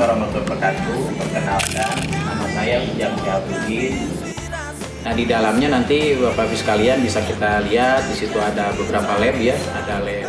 warahmatullahi wabarakatuh. Perkenalkan, nama saya Ujang Syahabudin. Nah, di dalamnya nanti Bapak Ibu sekalian bisa kita lihat di situ ada beberapa lab ya, ada lab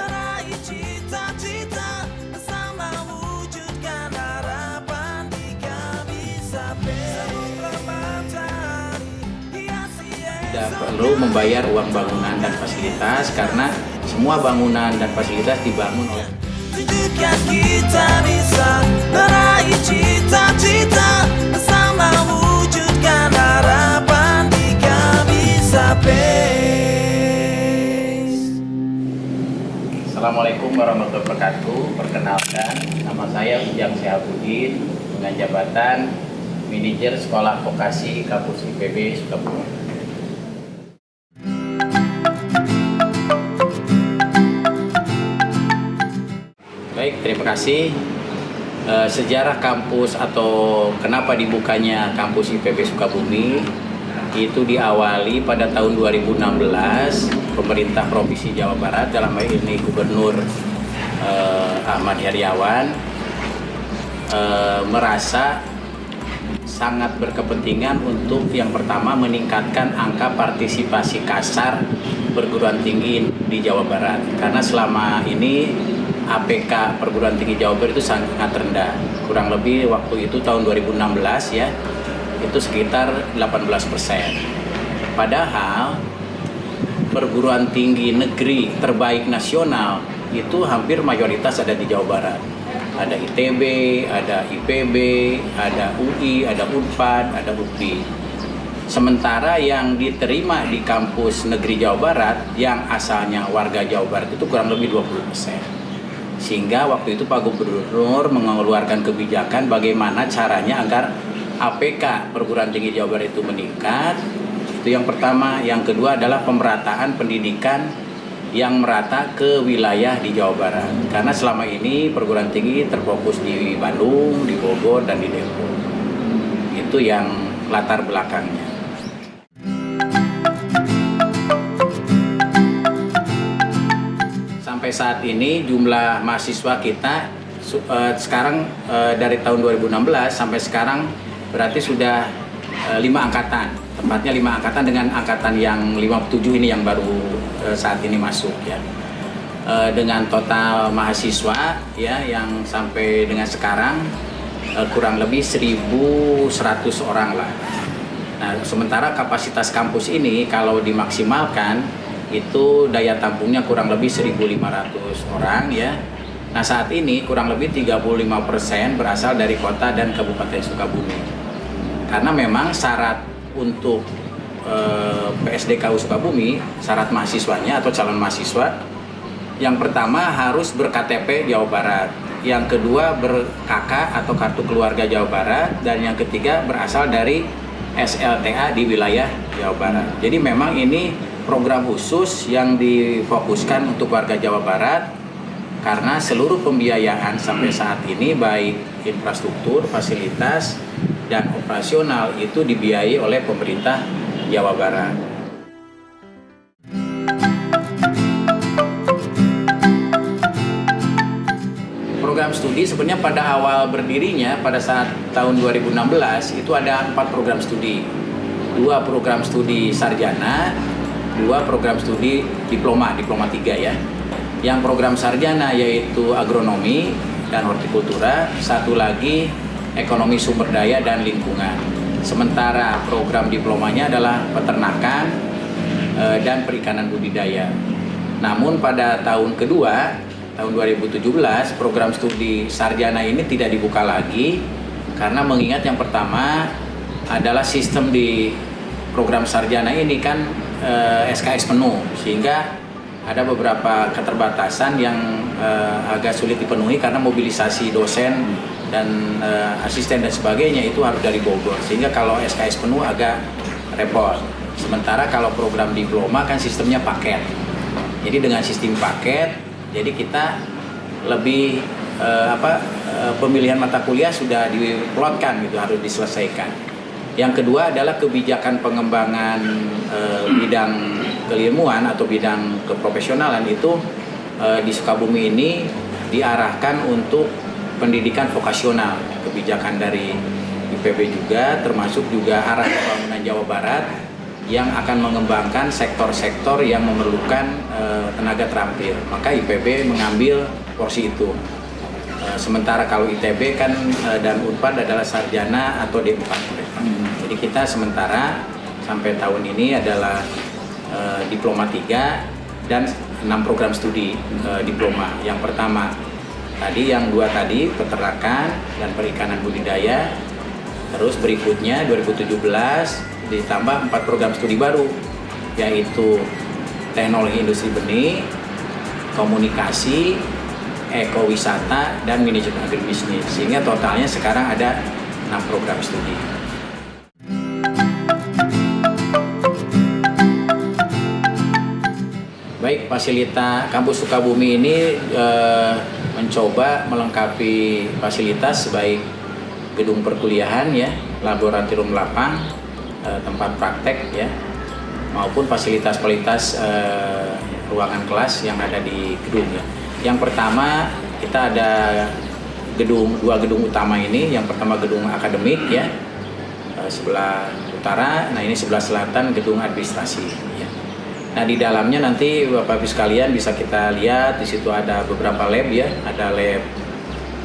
tidak perlu membayar uang bangunan dan fasilitas karena semua bangunan dan fasilitas dibangun oleh Tunjukkan kita bisa meraih cita-cita bersama wujudkan harapan di Gabisa Base. Assalamualaikum warahmatullahi wabarakatuh. Perkenalkan, nama saya Ujang Syahabudin dengan jabatan Manajer Sekolah Vokasi Kampus IPB Sukabumi. Baik, terima kasih. Sejarah kampus atau kenapa dibukanya kampus IPB Sukabumi itu diawali pada tahun 2016. Pemerintah Provinsi Jawa Barat, dalam hal ini Gubernur Ahmad Heriawan, merasa sangat berkepentingan untuk yang pertama meningkatkan angka partisipasi kasar perguruan tinggi di Jawa Barat, karena selama ini APK perguruan tinggi Jawa Barat itu sangat rendah, kurang lebih waktu itu tahun 2016 ya, itu sekitar 18%. Padahal perguruan tinggi negeri terbaik nasional itu hampir mayoritas ada di Jawa Barat. Ada ITB, ada IPB, ada UI, ada Unpad, ada UPI. Sementara yang diterima di kampus negeri Jawa Barat yang asalnya warga Jawa Barat itu kurang lebih 20%. Sehingga waktu itu Pak Gubernur mengeluarkan kebijakan bagaimana caranya agar APK perguruan tinggi Jawa Barat itu meningkat. Itu yang pertama. Yang kedua adalah pemerataan pendidikan yang merata ke wilayah di Jawa Barat. Karena selama ini perguruan tinggi terfokus di Bandung, di Bogor, dan di Depok. Itu yang latar belakangnya. Sampai saat ini jumlah mahasiswa kita sekarang dari tahun 2016 sampai sekarang berarti sudah 5 angkatan, tepatnya 5 angkatan dengan angkatan yang 57 ini yang baru saat ini masuk ya. Dengan total mahasiswa ya yang sampai dengan sekarang kurang lebih 1.100 orang lah. Nah, sementara kapasitas kampus ini kalau dimaksimalkan itu daya tampungnya kurang lebih 1.500 orang ya. Nah, saat ini kurang lebih 35% berasal dari kota dan Kabupaten Sukabumi. Karena memang syarat untuk PSDKU Sukabumi, syarat mahasiswanya atau calon mahasiswa, yang pertama harus ber-KTP Jawa Barat, yang kedua ber-KK atau kartu keluarga Jawa Barat, dan yang ketiga berasal dari SLTA di wilayah Jawa Barat. Jadi memang ini program khusus yang difokuskan untuk warga Jawa Barat karena seluruh pembiayaan sampai saat ini baik infrastruktur, fasilitas, dan operasional itu dibiayai oleh pemerintah Jawa Barat. Program studi sebenarnya pada awal berdirinya pada saat tahun 2016 itu ada 4 program studi. 2 program studi sarjana, 2 program studi diploma 3 ya. Yang program sarjana yaitu agronomi dan hortikultura, 1 lagi ekonomi sumber daya dan lingkungan. Sementara program diplomanya adalah peternakan dan perikanan budidaya. Namun pada tahun kedua, tahun 2017, program studi sarjana ini tidak dibuka lagi karena mengingat yang pertama adalah sistem di program sarjana ini kan SKS penuh, sehingga ada beberapa keterbatasan yang agak sulit dipenuhi karena mobilisasi dosen dan asisten dan sebagainya itu harus dari Bogor, sehingga kalau SKS penuh agak repot. Sementara kalau program diploma kan sistemnya paket, jadi dengan sistem paket, jadi kita lebih pemilihan mata kuliah sudah diplotkan gitu, harus diselesaikan. Yang kedua adalah kebijakan pengembangan bidang keilmuan atau bidang keprofesionalan itu di Sukabumi ini diarahkan untuk pendidikan vokasional, kebijakan dari IPB juga, termasuk juga arah pembangunan Jawa Barat yang akan mengembangkan sektor-sektor yang memerlukan tenaga terampil. Maka IPB mengambil porsi itu. Sementara kalau ITB kan dan Unpad adalah sarjana atau D4. Jadi kita sementara sampai tahun ini adalah diploma 3 dan 6 program studi diploma. Yang pertama tadi, yang 2 tadi peternakan dan perikanan budidaya. Terus berikutnya 2017 ditambah 4 program studi baru, yaitu teknologi industri benih, komunikasi, ekowisata, dan manajemen agribisnis. Sehingga totalnya sekarang ada 6 program studi. Baik, fasilitas Kampus Sukabumi ini mencoba melengkapi fasilitas baik gedung perkuliahan ya, laboratorium lapang, tempat praktek ya, maupun fasilitas-fasilitas ruangan kelas yang ada di gedung ya. Yang pertama kita ada dua gedung utama ini. Yang pertama gedung akademik ya, sebelah utara. Nah, ini sebelah selatan gedung administrasi ya. Nah, di dalamnya nanti Bapak Ibu sekalian bisa kita lihat di situ ada beberapa lab ya, ada lab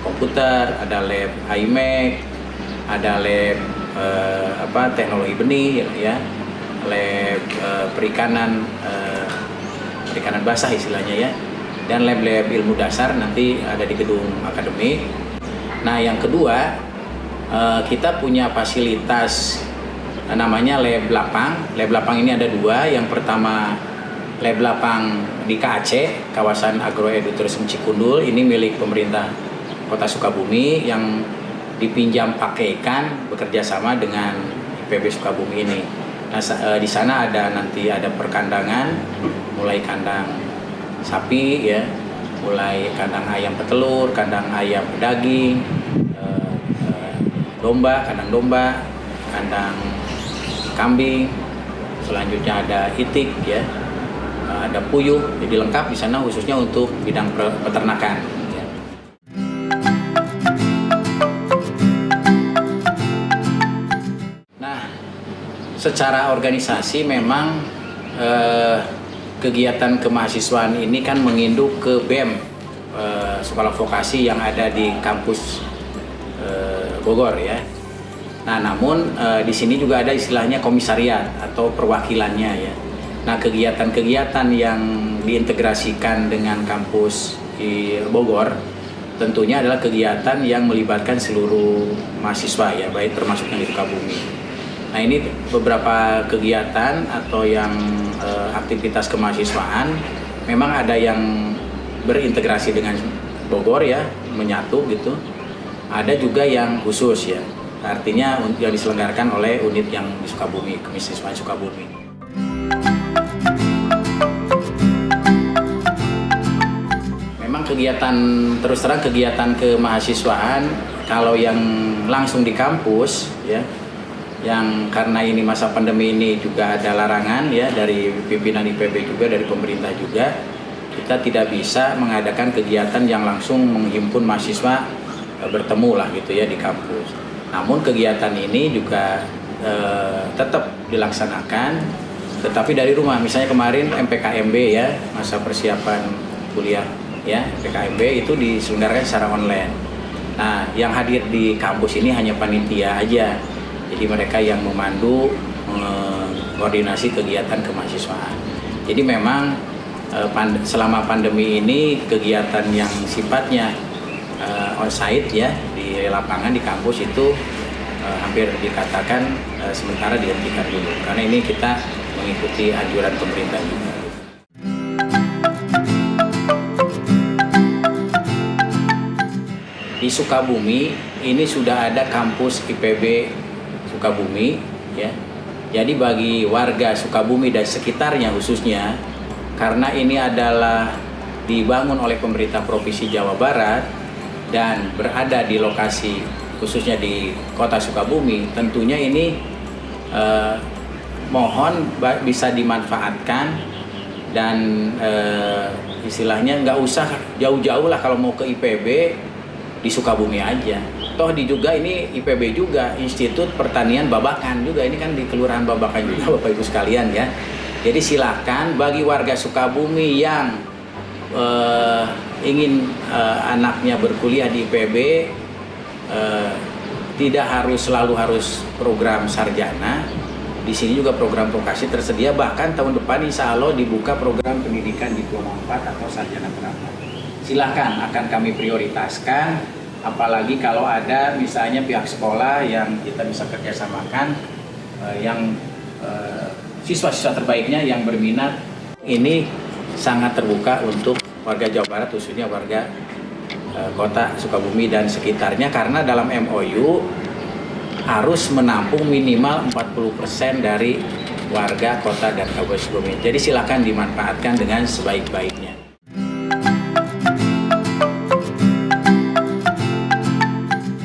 komputer, ada lab iMac, ada lab teknologi benih ya, lab perikanan basah istilahnya ya, dan lab-lab ilmu dasar nanti ada di gedung akademik. Nah, yang kedua kita punya fasilitas namanya lab lapang. Lab lapang ini ada 2. Yang pertama lab lapang di KAC, kawasan agroeduturisme Cikundul, ini milik pemerintah Kota Sukabumi yang dipinjam pakaikan bekerja sama dengan IPB Sukabumi ini. Nah, di sana nanti ada perkandangan, mulai kandang sapi ya, mulai kandang ayam petelur, kandang ayam pedaging, domba, kandang domba, kandang kambing. Selanjutnya ada itik ya, ada puyuh. Jadi lengkap di sana khususnya untuk bidang peternakan. Ya. Nah, secara organisasi memang kegiatan kemahasiswaan ini kan menginduk ke BEM, sekolah vokasi yang ada di kampus Bogor ya. Nah, namun di sini juga ada istilahnya komisariat atau perwakilannya ya. Nah, kegiatan-kegiatan yang diintegrasikan dengan kampus di Bogor tentunya adalah kegiatan yang melibatkan seluruh mahasiswa ya, baik termasuk yang di Sukabumi. Nah, ini beberapa kegiatan atau yang aktivitas kemahasiswaan memang ada yang berintegrasi dengan Bogor ya, menyatu gitu. Ada juga yang khusus ya. Artinya yang diselenggarakan oleh unit yang di Sukabumi, Kemahasiswaan Sukabumi. Memang terus terang kegiatan kemahasiswaan kalau yang langsung di kampus ya, yang karena ini masa pandemi ini juga ada larangan ya dari pimpinan IPB juga, dari pemerintah juga, kita tidak bisa mengadakan kegiatan yang langsung menghimpun mahasiswa bertemu lah gitu ya di kampus. Namun kegiatan ini juga tetap dilaksanakan, tetapi dari rumah. Misalnya kemarin MPKMB ya, masa persiapan kuliah ya, MPKMB itu diselenggarakan secara online. Nah, yang hadir di kampus ini hanya panitia aja. Jadi mereka yang memandu, koordinasi kegiatan kemahasiswaan. Jadi memang selama pandemi ini kegiatan yang sifatnya on-site ya, di lapangan di kampus itu hampir dikatakan sementara dihentikan dulu, karena ini kita mengikuti anjuran pemerintah juga. Di Sukabumi ini sudah ada kampus IPB Sukabumi ya. Jadi bagi warga Sukabumi dan sekitarnya khususnya, karena ini adalah dibangun oleh pemerintah Provinsi Jawa Barat dan berada di lokasi khususnya di Kota Sukabumi, tentunya ini mohon bisa dimanfaatkan dan istilahnya nggak usah jauh-jauh lah kalau mau ke IPB, di Sukabumi aja. Toh juga ini IPB juga, Institut Pertanian Babakan juga, ini kan di Kelurahan Babakan juga Bapak Ibu sekalian ya. Jadi silakan bagi warga Sukabumi yang ingin anaknya berkuliah di IPB, tidak selalu harus program sarjana. Di sini juga program vokasi tersedia, bahkan tahun depan insya Allah dibuka program pendidikan diploma 4 atau sarjana terapan. Silakan, akan kami prioritaskan, apalagi kalau ada misalnya pihak sekolah yang kita bisa kerjasamakan, yang siswa-siswa terbaiknya yang berminat, ini sangat terbuka untuk warga Jawa Barat, khususnya warga kota Sukabumi dan sekitarnya, karena dalam MOU harus menampung minimal 40% dari warga kota dan kabupaten Sukabumi. Jadi silakan dimanfaatkan dengan sebaik-baiknya.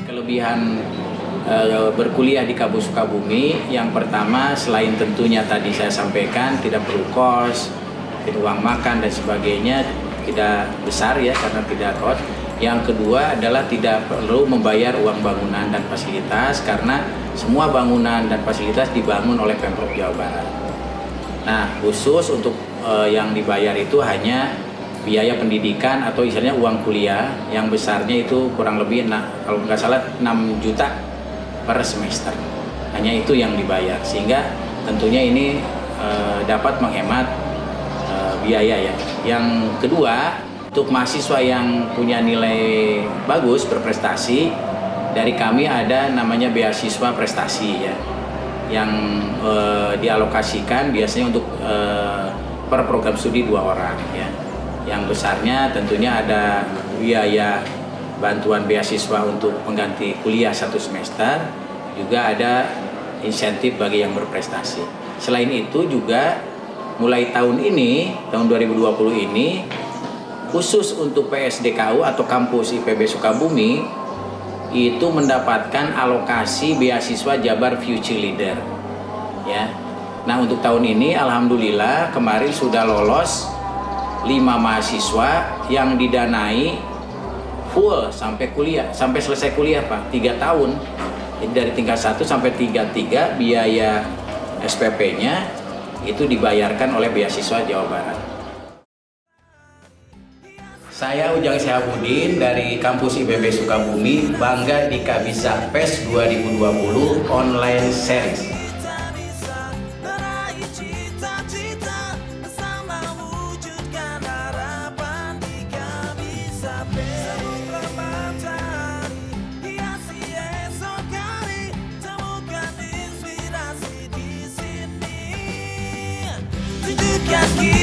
Kelebihan berkuliah di Kabupaten Sukabumi, yang pertama selain tentunya tadi saya sampaikan tidak perlu kos, uang makan dan sebagainya tidak besar ya karena tidak kos. Yang kedua adalah tidak perlu membayar uang bangunan dan fasilitas karena semua bangunan dan fasilitas dibangun oleh Pemprov Jawa Barat. Nah, khusus untuk yang dibayar itu hanya biaya pendidikan atau istilahnya uang kuliah yang besarnya itu kurang lebih kalau nggak salah 6 juta per semester. Hanya itu yang dibayar, sehingga tentunya ini dapat menghemat biaya ya. Yang kedua, untuk mahasiswa yang punya nilai bagus, berprestasi, dari kami ada namanya beasiswa prestasi ya, yang dialokasikan biasanya untuk per program studi 2 orang ya. Yang besarnya tentunya ada biaya bantuan beasiswa untuk pengganti kuliah 1 semester, juga ada insentif bagi yang berprestasi. Selain itu juga mulai tahun ini, tahun 2020 ini, khusus untuk PSDKU atau kampus IPB Sukabumi itu mendapatkan alokasi beasiswa Jabar Future Leader ya. Nah, untuk tahun ini alhamdulillah kemarin sudah lolos 5 mahasiswa yang didanai full sampai kuliah, sampai selesai kuliah Pak, 3 tahun. Jadi dari tingkat 1 sampai 3 biaya SPP-nya itu dibayarkan oleh beasiswa Jawa Barat. Saya Ujang Syahabudin dari kampus IPB Sukabumi, bangga di Kabisa PES 2020 online series. Tunjukkan kita